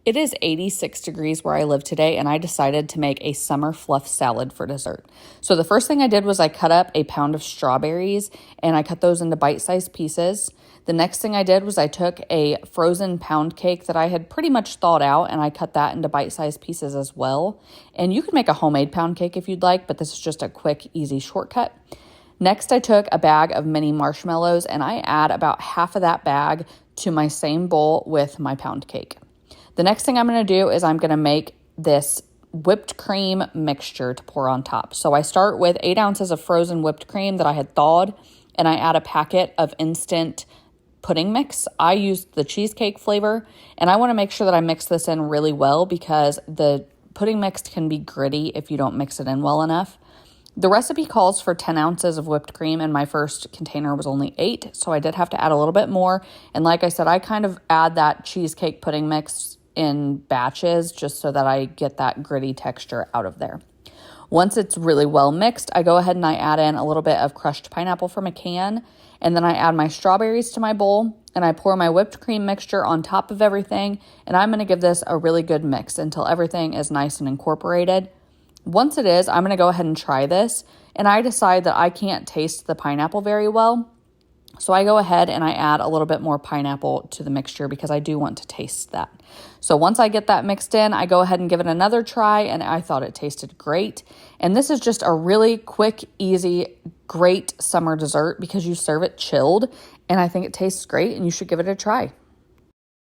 It is 86 degrees where I live today, and I decided to make a summer fluff salad for dessert. So the first thing I did was I cut up a pound of strawberries, and I cut those into bite-sized pieces. The next thing I did was I took a frozen pound cake that I had pretty much thawed out, and I cut that into bite-sized pieces as well. And you can make a homemade pound cake if you'd like, but this is just a quick, easy shortcut. Next, I took a bag of mini marshmallows, and I add about half of that bag to my same bowl with my pound cake. The next thing I'm going to do is I'm going to make this whipped cream mixture to pour on top. So I start with 8 ounces of frozen whipped cream that I had thawed, and I add a packet of instant pudding mix. I used the cheesecake flavor, and I want to make sure that I mix this in really well because the pudding mix can be gritty if you don't mix it in well enough. The recipe calls for 10 ounces of whipped cream, and my first container was only 8, so I did have to add a little bit more. And like I said, I kind of add that cheesecake pudding mix in batches just so that I get that gritty texture out of there. Once it's really well mixed, I go ahead and I add in a little bit of crushed pineapple from a can, and then I add my strawberries to my bowl, and I pour my whipped cream mixture on top of everything, and I'm going to give this a really good mix until everything is nice and incorporated. Once it is, I'm going to go ahead and try this, and I decide that I can't taste the pineapple very well. So I go ahead and I add a little bit more pineapple to the mixture because I do want to taste that. So once I get that mixed in, I go ahead and give it another try, and I thought it tasted great. And this is just a really quick, easy, great summer dessert because you serve it chilled, and I think it tastes great and you should give it a try.